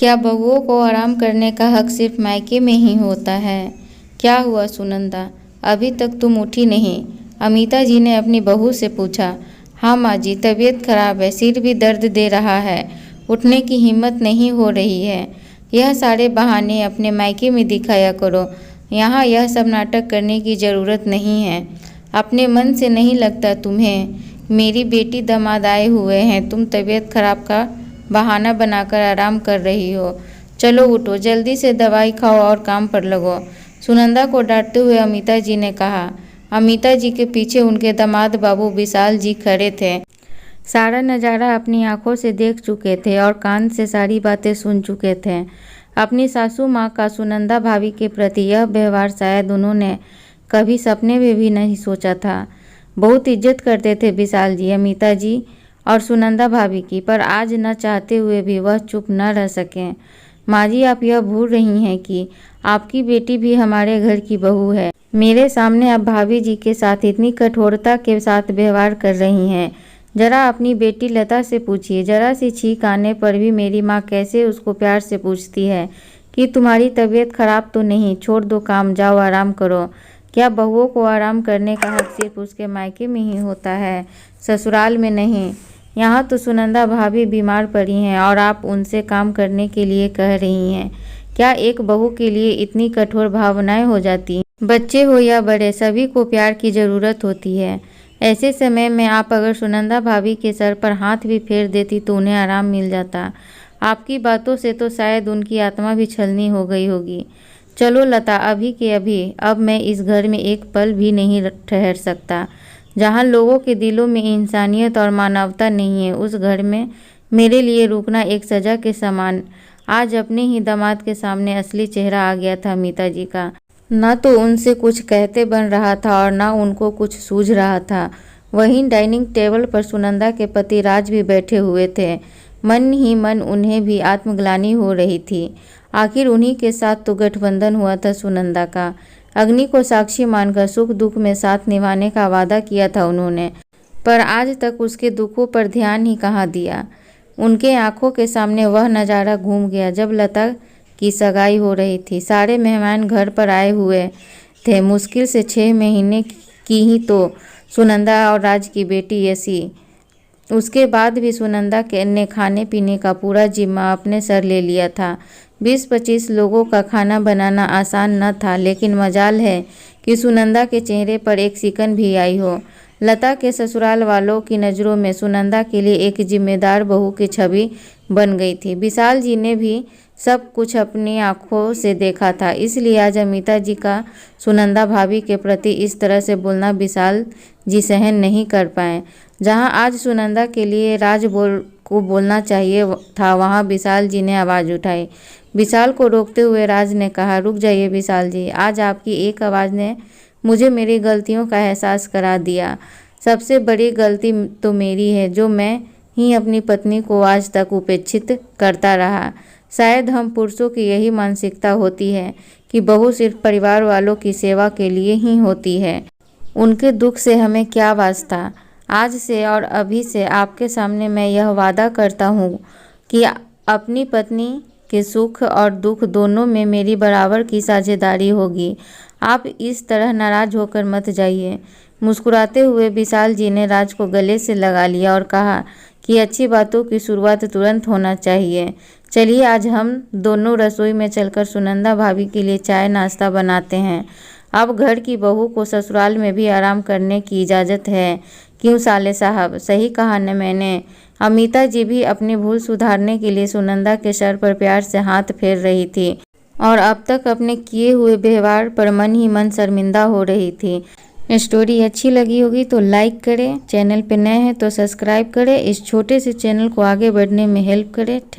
क्या बहुओं को आराम करने का हक सिर्फ मायके में ही होता है? क्या हुआ सुनंदा, अभी तक तुम उठी नहीं? अमिता जी ने अपनी बहू से पूछा। हाँ माँ जी, तबीयत खराब है, सिर भी दर्द दे रहा है, उठने की हिम्मत नहीं हो रही है। यह सारे बहाने अपने मायके में दिखाया करो, यहाँ यह सब नाटक करने की ज़रूरत नहीं है। अपने मन से नहीं लगता तुम्हें? मेरी बेटी दामाद आए हुए हैं, तुम तबीयत खराब का बहाना बनाकर आराम कर रही हो। चलो उठो, जल्दी से दवाई खाओ और काम पर लगो, सुनंदा को डांटते हुए अमिता जी ने कहा। अमिता जी के पीछे उनके दामाद बाबू विशाल जी खड़े थे। सारा नज़ारा अपनी आंखों से देख चुके थे और कान से सारी बातें सुन चुके थे। अपनी सासू माँ का सुनंदा भाभी के प्रति यह व्यवहार शायद उन्होंने कभी सपने में भी नहीं सोचा था। बहुत इज्जत करते थे विशाल जी अमिता जी और सुनंदा भाभी की, पर आज न चाहते हुए भी वह चुप न रह सकें। माँ जी, आप यह भूल रही हैं कि आपकी बेटी भी हमारे घर की बहू है। मेरे सामने आप भाभी जी के साथ इतनी कठोरता के साथ व्यवहार कर रही हैं। जरा अपनी बेटी लता से पूछिए, जरा सी छींक आने पर भी मेरी माँ कैसे उसको प्यार से पूछती है कि तुम्हारी तबीयत खराब तो नहीं, छोड़ दो काम, जाओ आराम करो। क्या बहुओं को आराम करने का हक सिर्फ उसके मायके में ही होता है, ससुराल में नहीं? यहाँ तो सुनंदा भाभी बीमार पड़ी हैं और आप उनसे काम करने के लिए कह रही हैं। क्या एक बहू के लिए इतनी कठोर भावनाएं हो जाती? बच्चे हो या बड़े, सभी को प्यार की ज़रूरत होती है। ऐसे समय में आप अगर सुनंदा भाभी के सर पर हाथ भी फेर देती तो उन्हें आराम मिल जाता। आपकी बातों से तो शायद उनकी आत्मा भी छलनी हो गई होगी। चलो लता, अभी के अभी, अब मैं इस घर में एक पल भी नहीं ठहर सकता। जहाँ लोगों के दिलों में इंसानियत और मानवता नहीं है, उस घर में मेरे लिए रुकना एक सज़ा के समान। आज अपने ही दामाद के सामने असली चेहरा आ गया था अमिता जी का। न तो उनसे कुछ कहते बन रहा था और न उनको कुछ सूझ रहा था। वहीं डाइनिंग टेबल पर सुनंदा के पति राज भी बैठे हुए थे। मन ही मन उन्हें भी आत्मग्लानि हो रही थी। आखिर उन्हीं के साथ तो गठबंधन हुआ था सुनंदा का। अग्नि को साक्षी मानकर सुख दुख में साथ निभाने का वादा किया था उन्होंने, पर आज तक उसके दुखों पर ध्यान ही कहाँ दिया। उनके आंखों के सामने वह नज़ारा घूम गया जब लता की सगाई हो रही थी। सारे मेहमान घर पर आए हुए थे। मुश्किल से 6 महीने की ही तो सुनंदा और राज की बेटी यसी। उसके बाद भी सुनंदा ने खाने पीने का पूरा जिम्मा अपने सर ले लिया था। 20-25 लोगों का खाना बनाना आसान न था, लेकिन मजाल है कि सुनंदा के चेहरे पर एक सिकन भी आई हो। लता के ससुराल वालों की नज़रों में सुनंदा के लिए एक जिम्मेदार बहू की छवि बन गई थी। विशाल जी ने भी सब कुछ अपनी आंखों से देखा था, इसलिए आज अमिता जी का सुनंदा भाभी के प्रति इस तरह से बोलना विशाल जी सहन नहीं कर पाए। जहां आज सुनंदा के लिए राज को बोलना चाहिए था, वहां विशाल जी ने आवाज़ उठाई। विशाल को रोकते हुए राज ने कहा, रुक जाइए विशाल जी, आज आपकी एक आवाज़ ने मुझे मेरी गलतियों का एहसास करा दिया। सबसे बड़ी गलती तो मेरी है, जो मैं ही अपनी पत्नी को आज तक उपेक्षित करता रहा। शायद हम पुरुषों की यही मानसिकता होती है कि बहू सिर्फ परिवार वालों की सेवा के लिए ही होती है, उनके दुख से हमें क्या वास्ता। आज से और अभी से आपके सामने मैं यह वादा करता हूँ कि अपनी पत्नी के सुख और दुख दोनों में मेरी बराबर की साझेदारी होगी। आप इस तरह नाराज होकर मत जाइए। मुस्कुराते हुए विशाल जी ने राज को गले से लगा लिया और कहा कि अच्छी बातों की शुरुआत तुरंत होना चाहिए। चलिए आज हम दोनों रसोई में चलकर सुनंदा भाभी के लिए चाय नाश्ता बनाते हैं। अब घर की बहू को ससुराल में भी आराम करने की इजाज़त है। क्यों साले साहब, सही कहा न मैंने? अमिता जी भी अपनी भूल सुधारने के लिए सुनंदा के सर पर प्यार से हाथ फेर रही थी और अब तक अपने किए हुए व्यवहार पर मन ही मन शर्मिंदा हो रही थी। स्टोरी अच्छी लगी होगी तो लाइक करें, चैनल पे नए हैं तो सब्सक्राइब करें, इस छोटे से चैनल को आगे बढ़ने में हेल्प करें।